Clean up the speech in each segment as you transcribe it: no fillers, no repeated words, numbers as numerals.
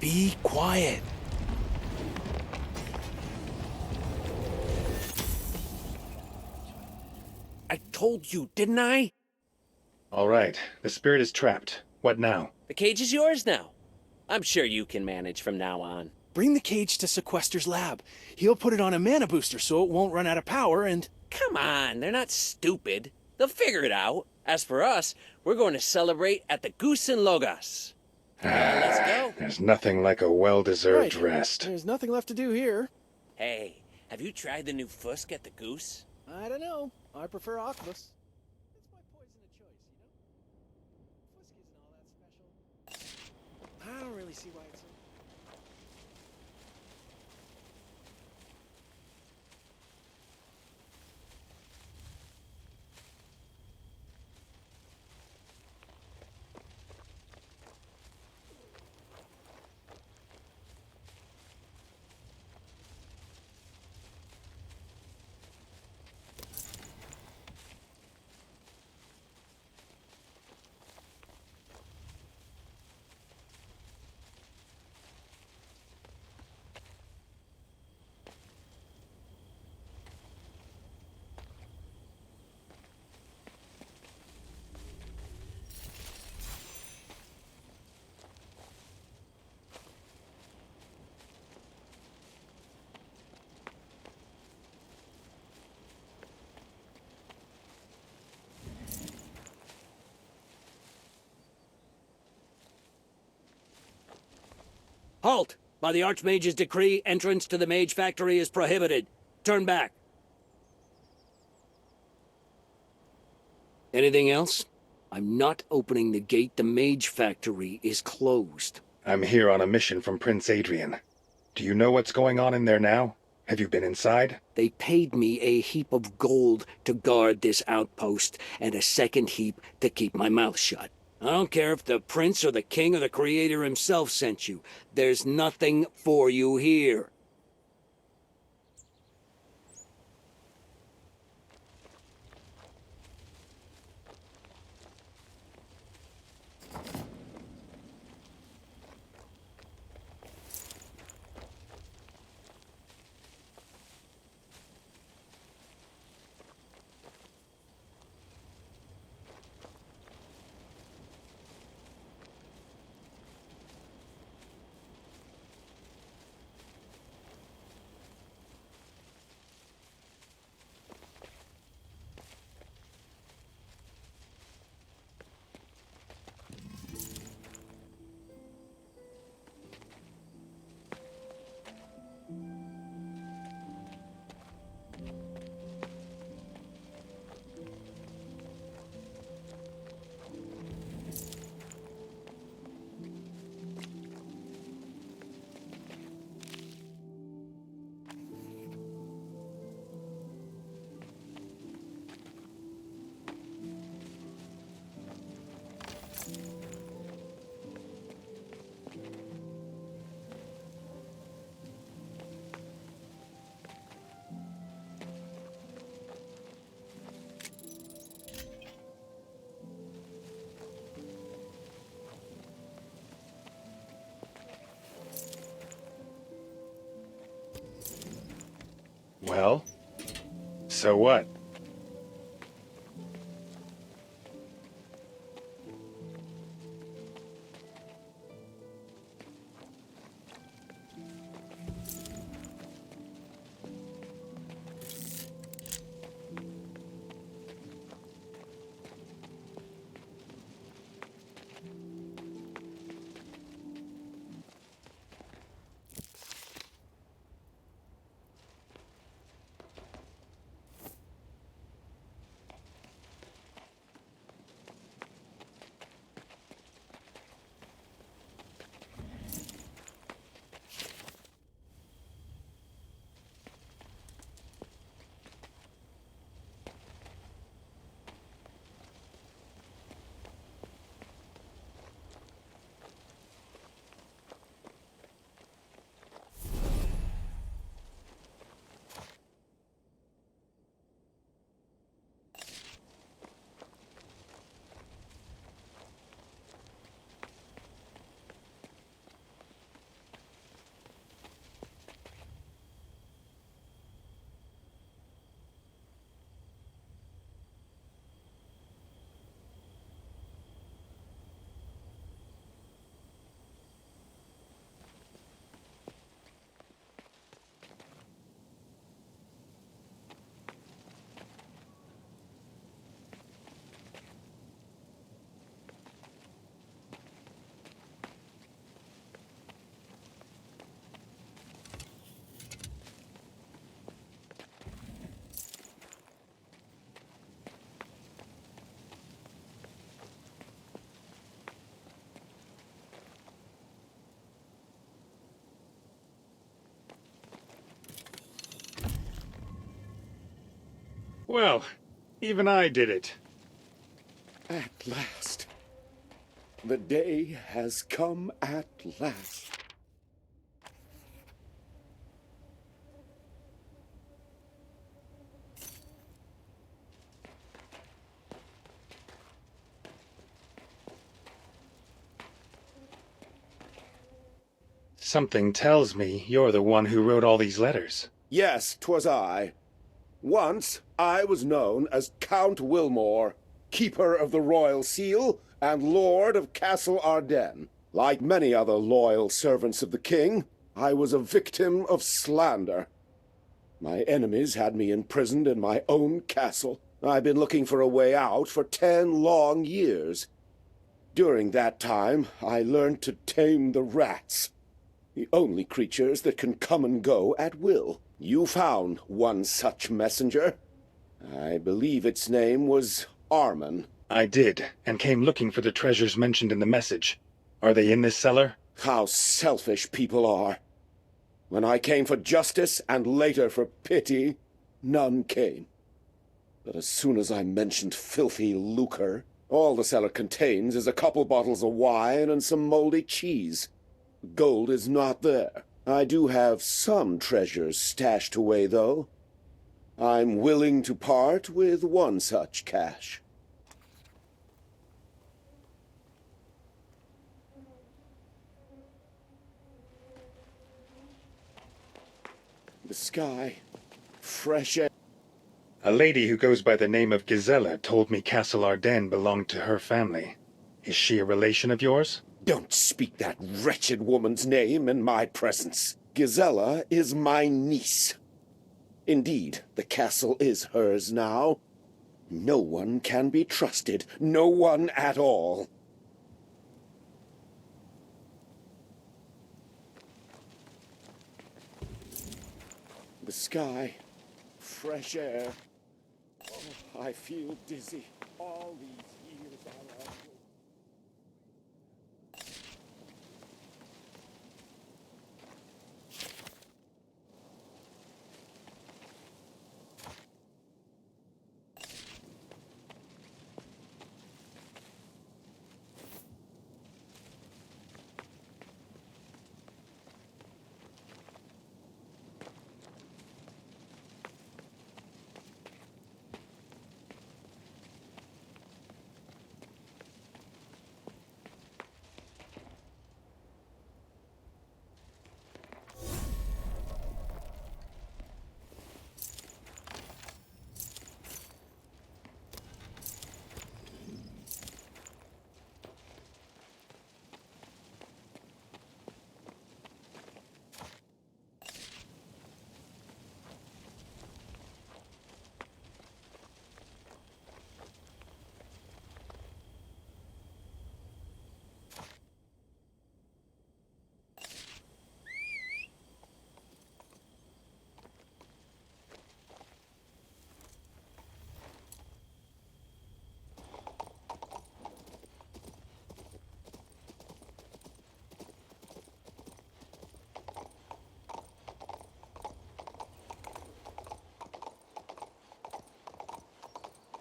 Be quiet. I told you, didn't I? All right, the spirit is trapped. What now? The cage is yours now. I'm sure you can manage from now on. Bring the cage to Sequester's lab. He'll put it on a mana booster so it won't run out of power and... Come on, they're not stupid. They'll figure it out. As for us, we're going to celebrate at the Goose and Logos. Let's go. There's nothing like a well-deserved Right. rest. There's nothing left to do here. Hey, have you tried the new Fusk at the Goose? I don't know. I prefer octopus. It's my poison of choice, you know? Fusk isn't all that special. I don't really see why it's so... Halt! By the Archmage's decree, entrance to the Mage Factory is prohibited. Turn back. Anything else? I'm not opening the gate. The Mage Factory is closed. I'm here on a mission from Prince Adrian. Do you know what's going on in there now? Have you been inside? They paid me a heap of gold to guard this outpost, and a second heap to keep my mouth shut. I don't care if the prince or the king or the creator himself sent you. There's nothing for you here. Well? So what? Well, even I did it. At last. The day has come at last. Something tells me you're the one who wrote all these letters. Yes, 'twas I. Once I was known as Count Wilmore, keeper of the royal seal and lord of Castle Ardenne. Like many other loyal servants of the king, I was a victim of slander. My enemies had me imprisoned in my own castle. I've been looking for a way out for 10 long years. During that time, I learned to tame the rats, the only creatures that can come and go at will. You found one such messenger. I believe its name was Armin. I did, and came looking for the treasures mentioned in the message. Are they in this cellar? How selfish people are. When I came for justice and later for pity, none came. But as soon as I mentioned filthy lucre, all the cellar contains is a couple bottles of wine and some moldy cheese. Gold is not there. I do have some treasures stashed away, though. I'm willing to part with one such cache. The sky, fresh air. A lady who goes by the name of Gisela told me Castle Ardenne belonged to her family. Is she a relation of yours? Don't speak that wretched woman's name in my presence. Gisela is my niece. Indeed, the castle is hers now. No one can be trusted. No one at all. The sky, fresh air. Oh, I feel dizzy. All these years are awful.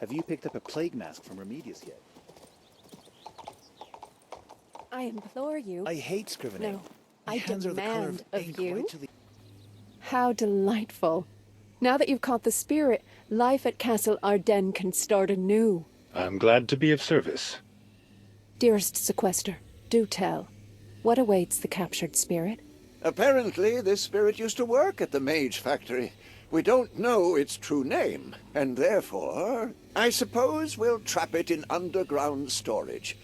Have you picked up a plague mask from Remedius yet? I implore you. I hate scrivening. No, My I hands are the color demand of ink you. right to the... How delightful. Now that you've caught the spirit, life at Castle Ardenne can start anew. I'm glad to be of service. Dearest Sequester, do tell. What awaits the captured spirit? Apparently, this spirit used to work at the Mage Factory. We don't know its true name, and therefore, I suppose we'll trap it in underground storage.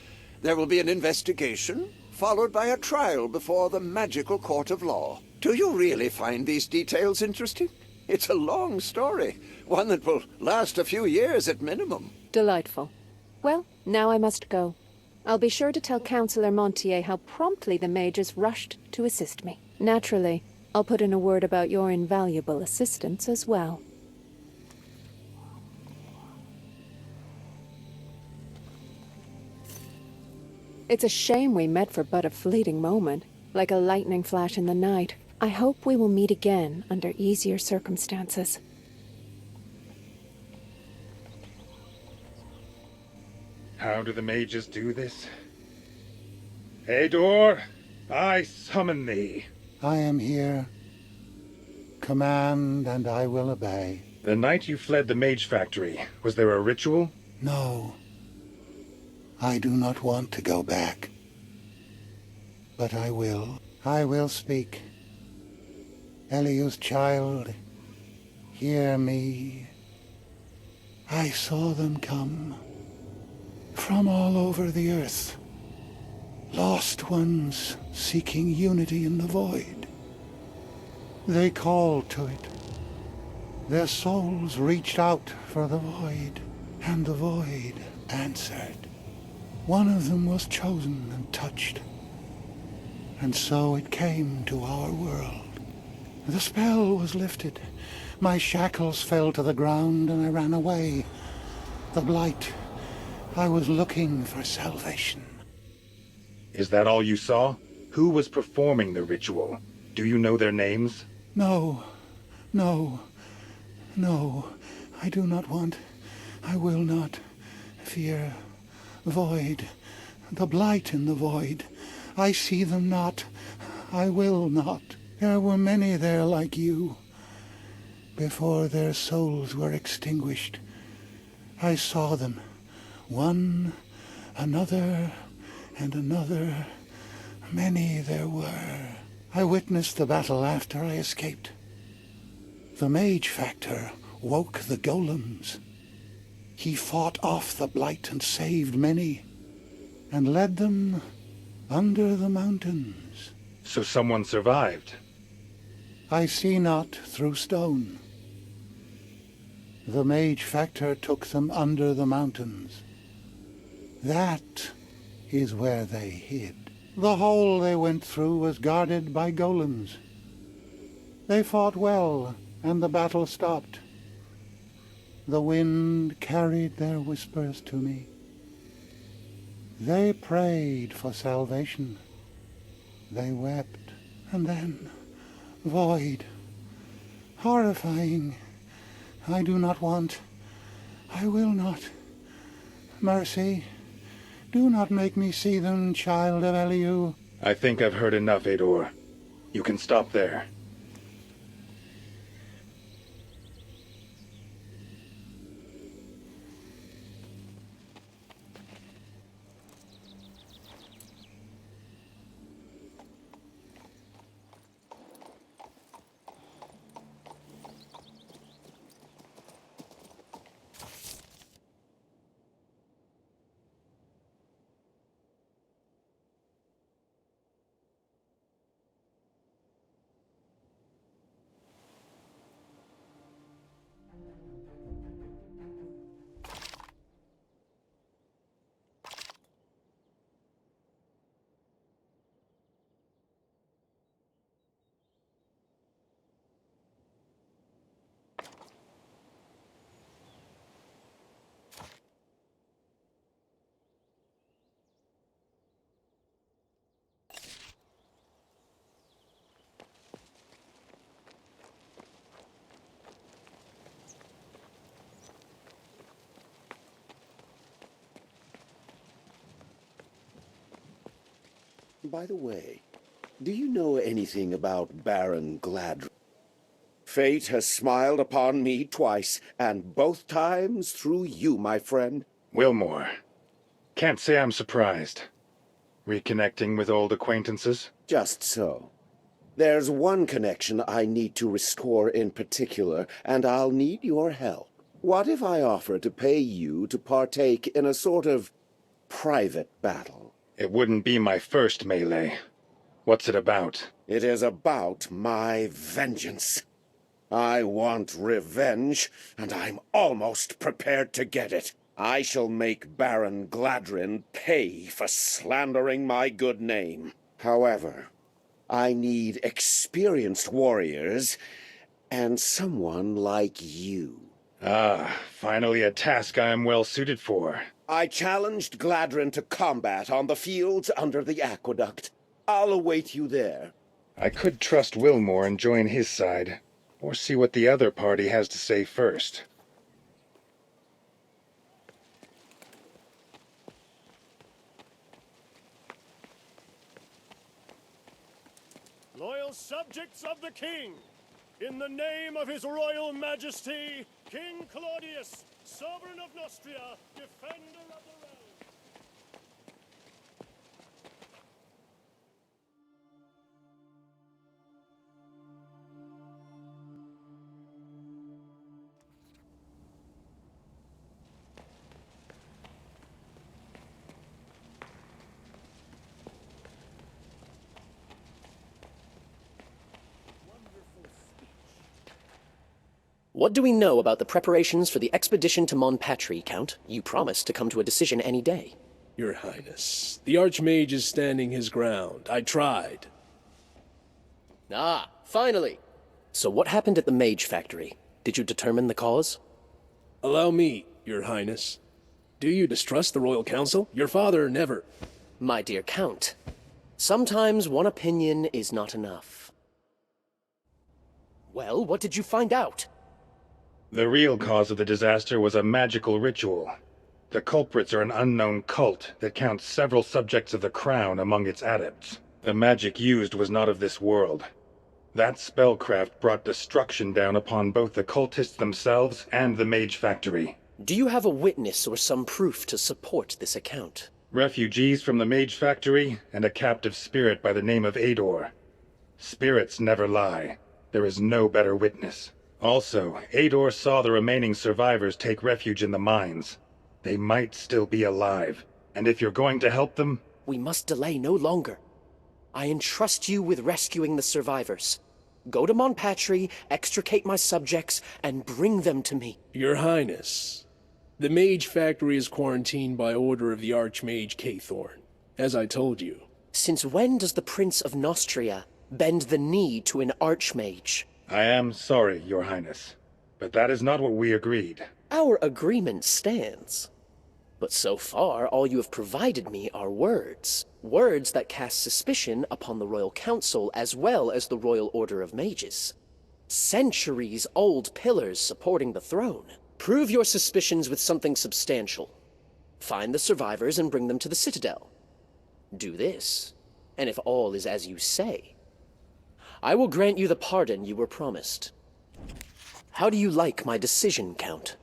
There will be an investigation, followed by a trial before the magical court of law. Do you really find these details interesting? It's a long story, one that will last a few years at minimum. Delightful. Well, now I must go. I'll be sure to tell Councillor Montier how promptly the mages rushed to assist me. Naturally, I'll put in a word about your invaluable assistance as well. It's a shame we met for but a fleeting moment, like a lightning flash in the night. I hope we will meet again under easier circumstances. How do the mages do this? Ador, I summon thee. I am here. Command, and I will obey. The night you fled the mage factory, was there a ritual? No, I do not want to go back. But I will. I will speak. Eliu's child, hear me. I saw them come from all over the earth. Lost ones seeking unity in the void. They called to it. Their souls reached out for the void, and the void answered. One of them was chosen and touched. And so it came to our world. The spell was lifted. My shackles fell to the ground and I ran away. The blight. I was looking for salvation. Is that all you saw? Who was performing the ritual? Do you know their names? No, no, no. I do not want. I will not. Fear. Void. The blight in the void. I see them not. I will not. There were many there like you. Before their souls were extinguished, I saw them. One, another, and another. Many there were. I witnessed the battle after I escaped. The mage factor woke the golems. He fought off the blight and saved many, and led them under the mountains. So someone survived. I see not through stone. The mage factor took them under the mountains. That is where they hid. The hole they went through was guarded by golems. They fought well, and the battle stopped. The wind carried their whispers to me. They prayed for salvation. They wept, and then void. Horrifying. I do not want. I will not. Mercy. Do not make me see them, child of Eliu. I think I've heard enough, Ador. You can stop there. By the way, do you know anything about Baron Gladrian? Fate has smiled upon me twice, and both times through you, my friend. Wilmore. Can't say I'm surprised. Reconnecting with old acquaintances? Just so. There's one connection I need to restore in particular, and I'll need your help. What if I offer to pay you to partake in a sort of private battle? It wouldn't be my first melee. What's it about? It is about my vengeance. I want revenge, and I'm almost prepared to get it. I shall make Baron Gladrian pay for slandering my good name. However, I need experienced warriors and someone like you. Ah, finally a task I am well suited for. I challenged Gladrian to combat on the fields under the aqueduct. I'll await you there. I could trust Wilmore and join his side, or see what the other party has to say first. Loyal subjects of the king, in the name of his royal majesty, King Claudius, sovereign of Nostria, defender of the realm. What do we know about the preparations for the expedition to Monpatri, Count? You promised to come to a decision any day. Your Highness, the Archmage is standing his ground. I tried. Ah, finally! So what happened at the Mage Factory? Did you determine the cause? Allow me, Your Highness. Do you distrust the Royal Council? Your father never... My dear Count, sometimes one opinion is not enough. Well, what did you find out? The real cause of the disaster was a magical ritual. The culprits are an unknown cult that counts several subjects of the crown among its adepts. The magic used was not of this world. That spellcraft brought destruction down upon both the cultists themselves and the Mage Factory. Do you have a witness or some proof to support this account? Refugees from the Mage Factory and a captive spirit by the name of Ador. Spirits never lie. There is no better witness. Also, Ador saw the remaining survivors take refuge in the mines. They might still be alive, and if you're going to help them... We must delay no longer. I entrust you with rescuing the survivors. Go to Monpatri, extricate my subjects, and bring them to me. Your Highness, the Mage Factory is quarantined by order of the Archmage Cathorn, as I told you. Since when does the Prince of Nostria bend the knee to an Archmage? I am sorry, Your Highness, but that is not what we agreed. Our agreement stands. But so far, all you have provided me are words. Words that cast suspicion upon the Royal Council as well as the Royal Order of Mages. Centuries-old pillars supporting the throne. Prove your suspicions with something substantial. Find the survivors and bring them to the Citadel. Do this, and if all is as you say, I will grant you the pardon you were promised. How do you like my decision, Count?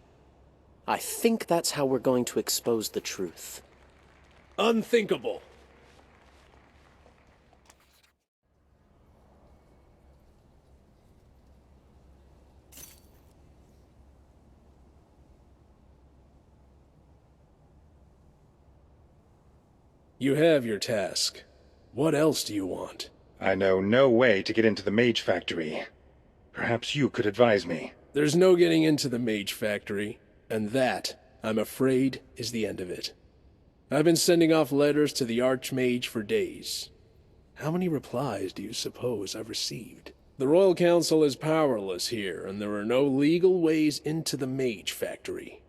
I think that's how we're going to expose the truth. Unthinkable. You have your task. What else do you want? I know no way to get into the Mage Factory. Perhaps you could advise me. There's no getting into the Mage Factory, and that, I'm afraid, is the end of it. I've been sending off letters to the Archmage for days. How many replies do you suppose I've received? The Royal Council is powerless here, and there are no legal ways into the Mage Factory.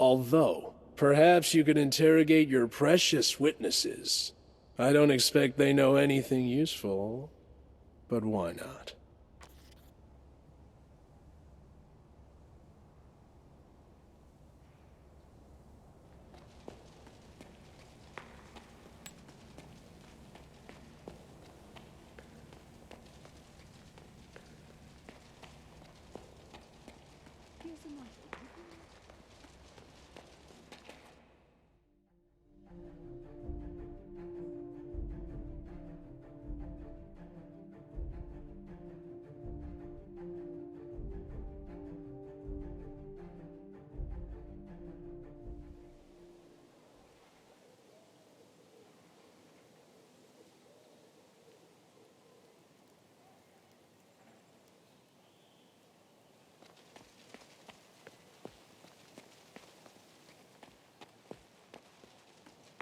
Although, perhaps you could interrogate your precious witnesses. I don't expect they know anything useful, but why not?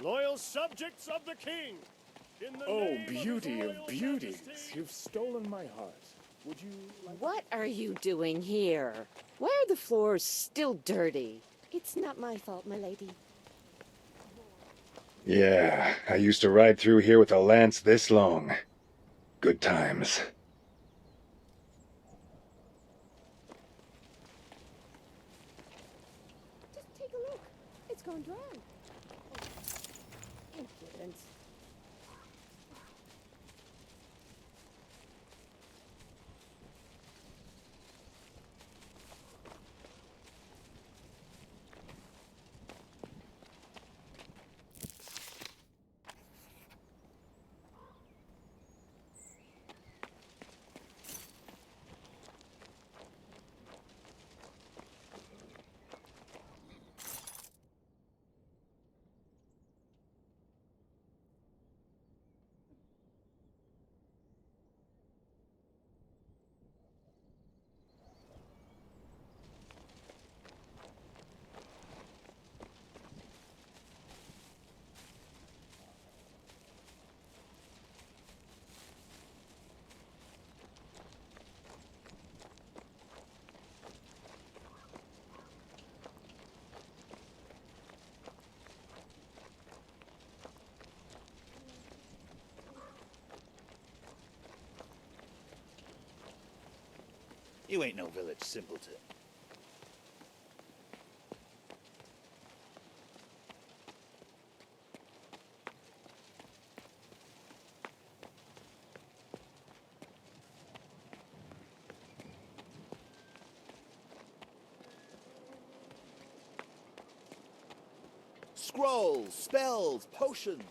Loyal subjects of the king! In the name beauty of, of beauties, you've stolen my heart. Would you like... What are you doing here? Why are the floors still dirty? It's not my fault, my lady. Yeah, I used to ride through here with a lance this long. Good times. Just take a look. It's gone dry. Impudence. You ain't no village simpleton. Scrolls, spells, potions.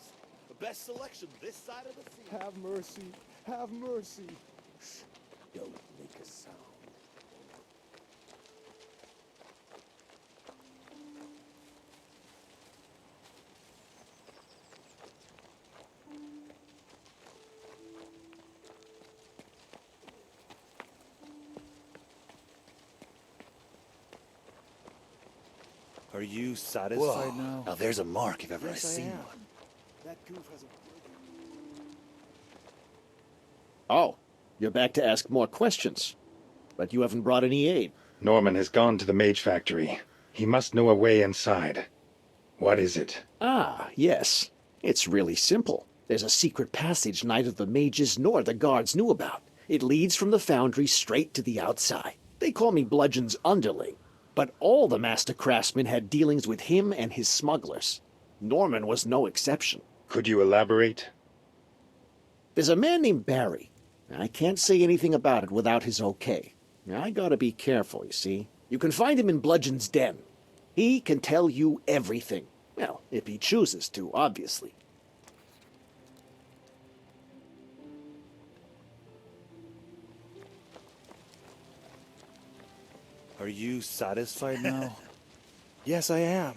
The best selection this side of the sea. Have mercy. Have mercy. Shh. Don't make a sound. Are you satisfied now? Now there's a mark if ever I seen one. That goof has a... Oh, you're back to ask more questions. But you haven't brought any aid. Norman has gone to the mage factory. He must know a way inside. What is it? Ah, yes. It's really simple. There's a secret passage neither the mages nor the guards knew about. It leads from the foundry straight to the outside. They call me Bludgeon's underling. But all the master craftsmen had dealings with him and his smugglers. Norman was no exception. Could you elaborate? There's a man named Barry. I can't say anything about it without his okay. I gotta be careful, you see. You can find him in Bludgeon's den. He can tell you everything. Well, if he chooses to, obviously. Are you satisfied now? Yes, I am.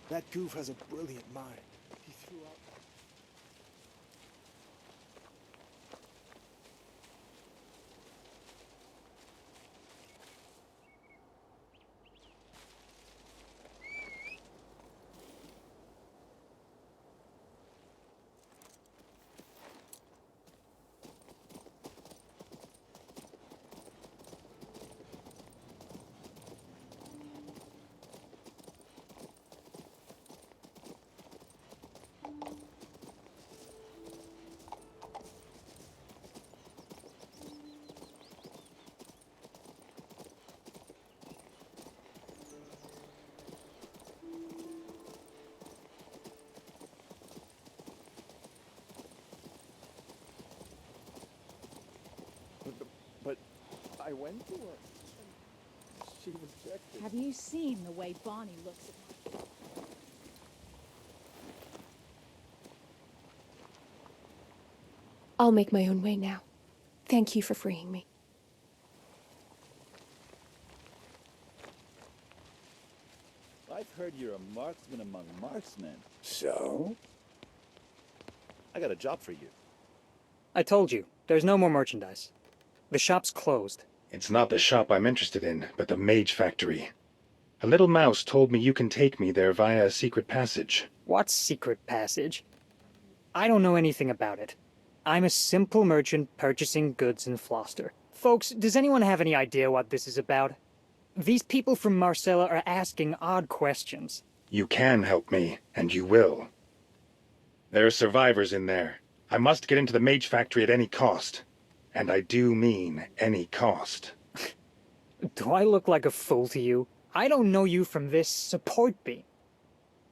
That goof has a brilliant mind. He threw out... But I went to her. And she rejected. Have you seen the way Bonnie looks at me? I'll make my own way now. Thank you for freeing me. I've heard you're a marksman among marksmen. So? I got a job for you. I told you, there's no more merchandise. The shop's closed. It's not the shop I'm interested in, but the mage factory. A little mouse told me you can take me there via a secret passage. What secret passage? I don't know anything about it. I'm a simple merchant purchasing goods in Floster. Folks, does anyone have any idea what this is about? These people from Marcella are asking odd questions. You can help me, and you will. There are survivors in there. I must get into the mage factory at any cost. And I do mean any cost. Do I look like a fool to you? I don't know you from this support bee.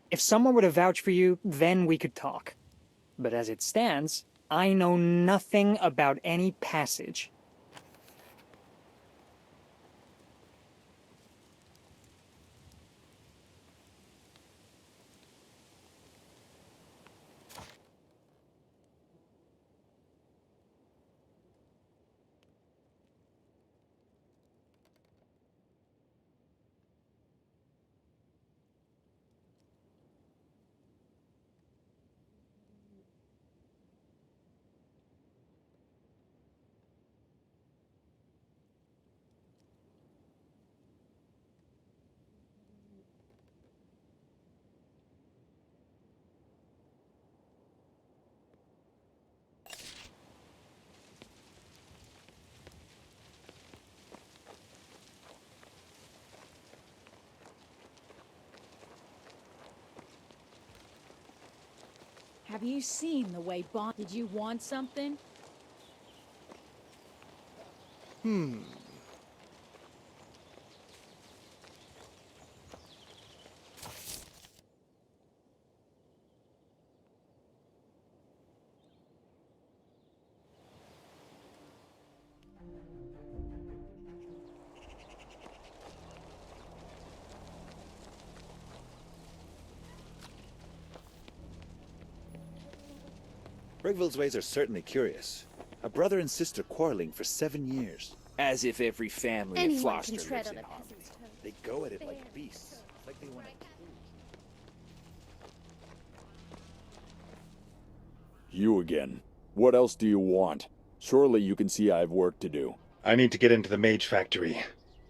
If someone were to vouch for you, then we could talk. But as it stands, I know nothing about any passage. Have you seen the way Bonnie... Did you want something? Rigville's ways are certainly curious. A brother and sister quarreling for 7 years. As if every family in Anyone Floster can tread lives on in a harmony. peasant's toes. They go at it like beasts, like they want to You again. What else do you want? Surely you can see I have work to do. I need to get into the Mage Factory.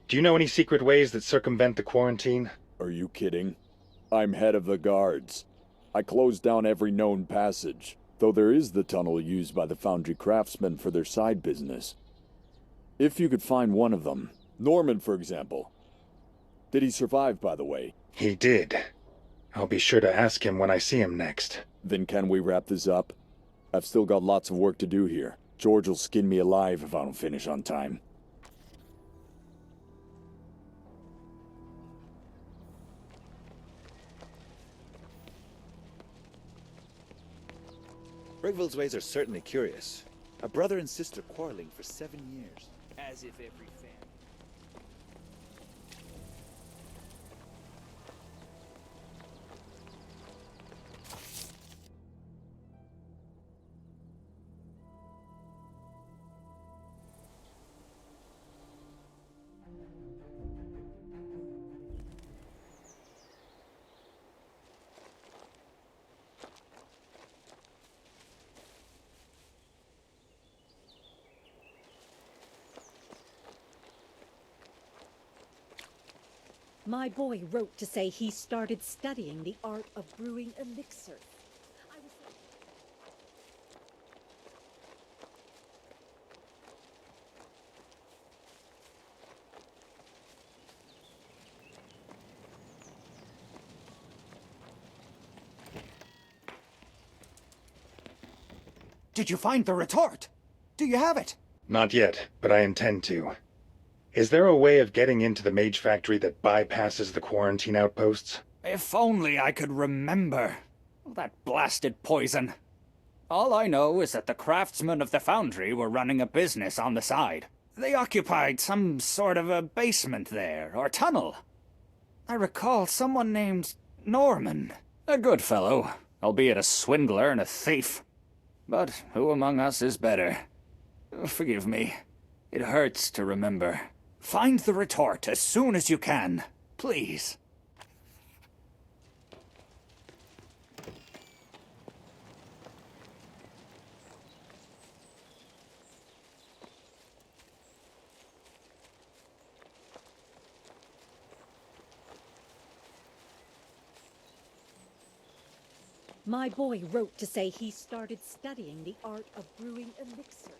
Do you know any secret ways that circumvent the quarantine? Are you kidding? I'm head of the guards. I closed down every known passage, though there is the tunnel used by the foundry craftsmen for their side business. If you could find one of them, Norman, for example. Did he survive, by the way? He did. I'll be sure to ask him when I see him next. Then can we wrap this up? I've still got lots of work to do here. George will skin me alive if I don't finish on time. Rigville's ways are certainly curious. A brother and sister quarreling for 7 years. As if every family... My boy wrote to say he started studying the art of brewing elixir. Did you find the retort? Do you have it? Not yet, but I intend to. Is there a way of getting into the Mage Factory that bypasses the quarantine outposts? If only I could remember. That blasted poison. All I know is that the craftsmen of the foundry were running a business on the side. They occupied some sort of a basement there, or tunnel. I recall someone named Norman. A good fellow, albeit a swindler and a thief. But who among us is better? Forgive me. It hurts to remember. Find the retort as soon as you can, please. My boy wrote to say he started studying the art of brewing elixir.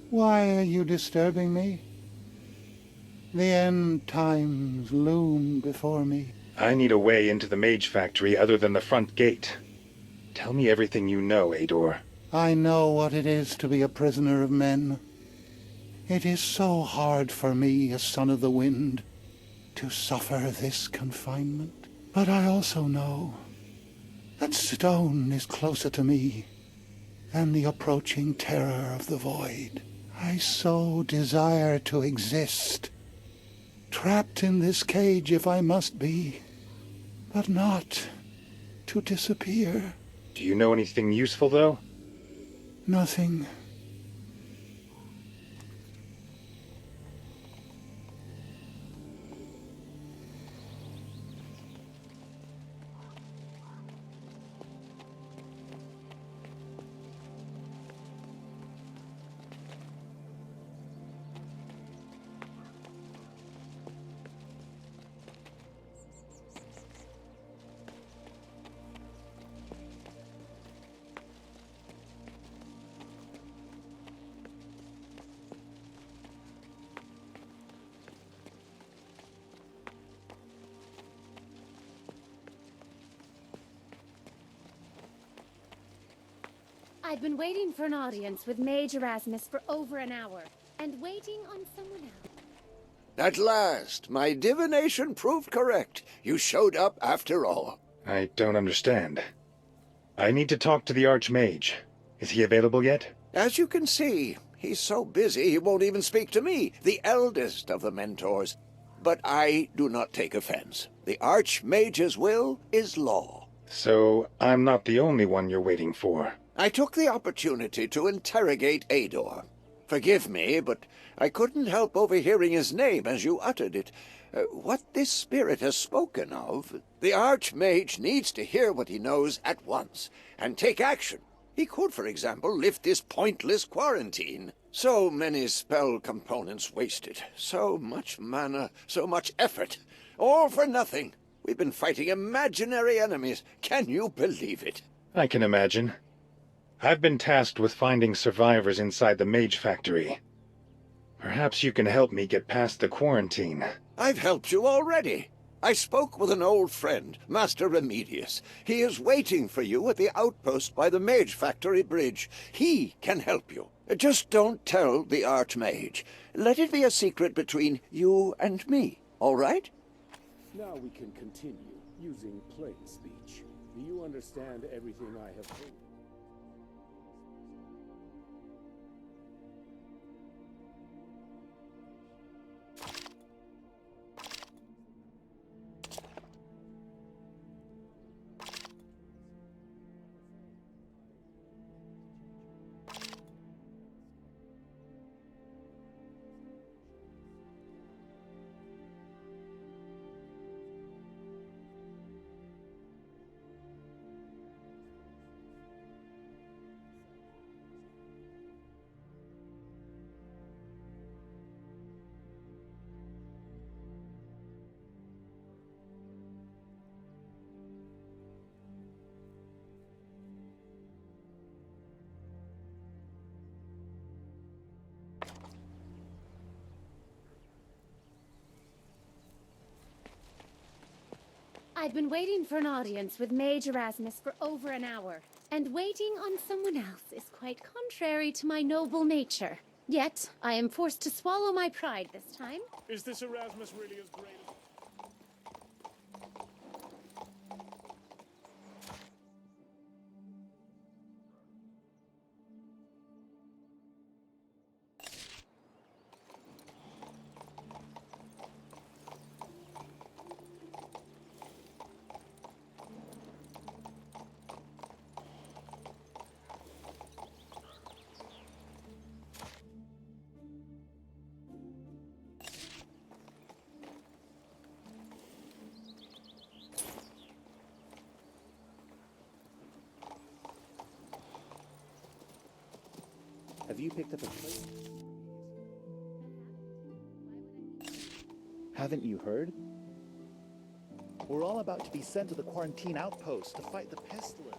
Why are you disturbing me? The end times loom before me. I need a way into the Mage Factory other than the front gate. Tell me everything you know, Ador. I know what it is to be a prisoner of men. It is so hard for me, a son of the wind, to suffer this confinement. But I also know that stone is closer to me than the approaching terror of the void. I so desire to exist, trapped in this cage if I must be, but not to disappear. Do you know anything useful, though? Nothing. I've been waiting for an audience with Mage Erasmus for over an hour, and waiting on someone else. At last, my divination proved correct. You showed up after all. I don't understand. I need to talk to the Archmage. Is he available yet? As you can see, he's so busy he won't even speak to me, the eldest of the mentors. But I do not take offense. The Archmage's will is law. So, I'm not the only one you're waiting for. I took the opportunity to interrogate Ador. Forgive me, but I couldn't help overhearing his name as you uttered it. What this spirit has spoken of, the Archmage needs to hear what he knows at once, and take action. He could, for example, lift this pointless quarantine. So many spell components wasted, so much mana, so much effort, all for nothing. We've been fighting imaginary enemies. Can you believe it? I can imagine. I've been tasked with finding survivors inside the Mage Factory. Perhaps you can help me get past the quarantine. I've helped you already. I spoke with an old friend, Master Remedius. He is waiting for you at the outpost by the Mage Factory bridge. He can help you. Just don't tell the Archmage. Let it be a secret between you and me, all right? Now we can continue using plain speech. Do you understand everything I have told you? I've been waiting for an audience with Mage Erasmus for over an hour, and waiting on someone else is quite contrary to my noble nature. Yet, I am forced to swallow my pride this time. Is this Erasmus really as great as... Have you picked up a plate? Haven't you heard? We're all about to be sent to the quarantine outpost to fight the pestilence.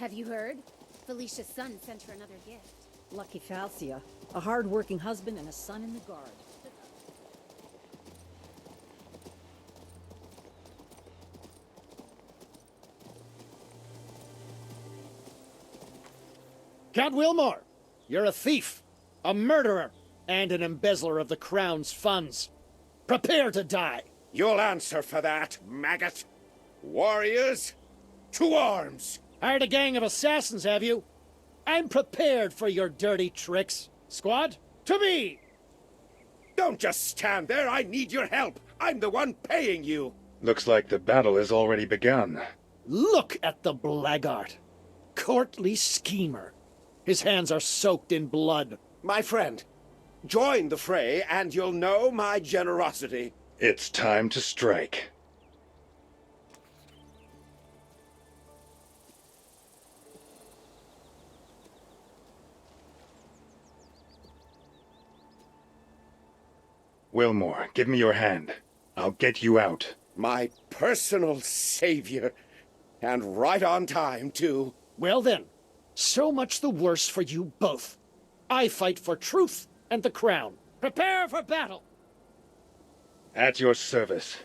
Have you heard? Felicia's son sent her another gift. Lucky Falcia. A hard-working husband and a son in the guard. Count Wilmore, you're a thief, a murderer, and an embezzler of the Crown's funds. Prepare to die. You'll answer for that, maggot. Warriors, to arms! Hired a gang of assassins, have you? I'm prepared for your dirty tricks. Squad, to me! Don't just stand there, I need your help. I'm the one paying you. Looks like the battle has already begun. Look at the blackguard. Courtly schemer. His hands are soaked in blood. My friend, join the fray and you'll know my generosity. It's time to strike. Wilmore, give me your hand. I'll get you out. My personal savior. And right on time, too. Well then, so much the worse for you both. I fight for truth and the crown. Prepare for battle! At your service.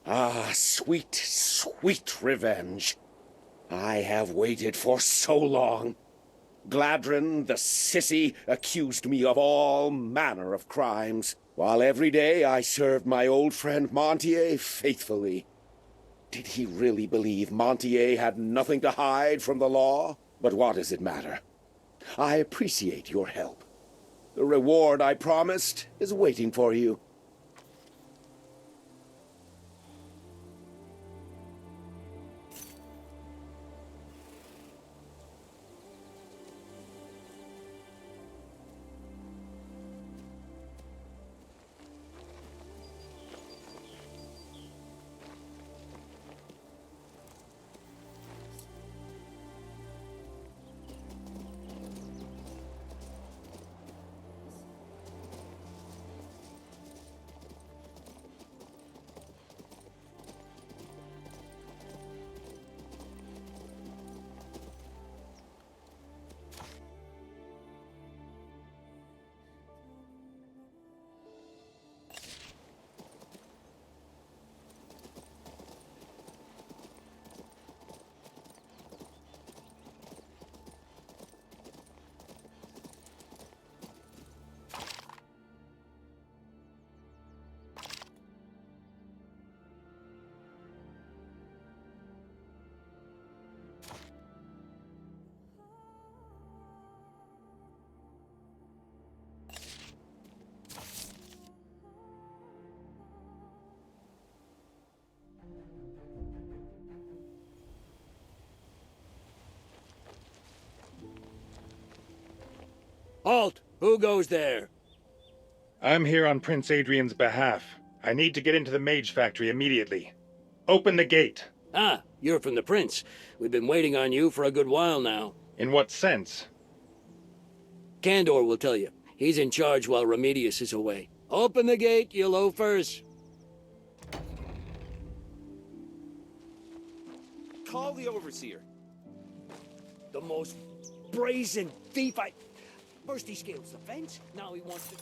Ah, sweet, sweet revenge. I have waited for so long. Gladrun, the sissy, accused me of all manner of crimes, while every day I served my old friend Montier faithfully. Did he really believe Montier had nothing to hide from the law? But what does it matter? I appreciate your help. The reward I promised is waiting for you. Halt! Who goes there? I'm here on Prince Adrian's behalf. I need to get into the mage factory immediately. Open the gate. Ah, you're from the prince. We've been waiting on you for a good while now. In what sense? Candor will tell you. He's in charge while Remedius is away. Open the gate, you loafers. Call the overseer. The most brazen thief First he scales the fence, now he wants to...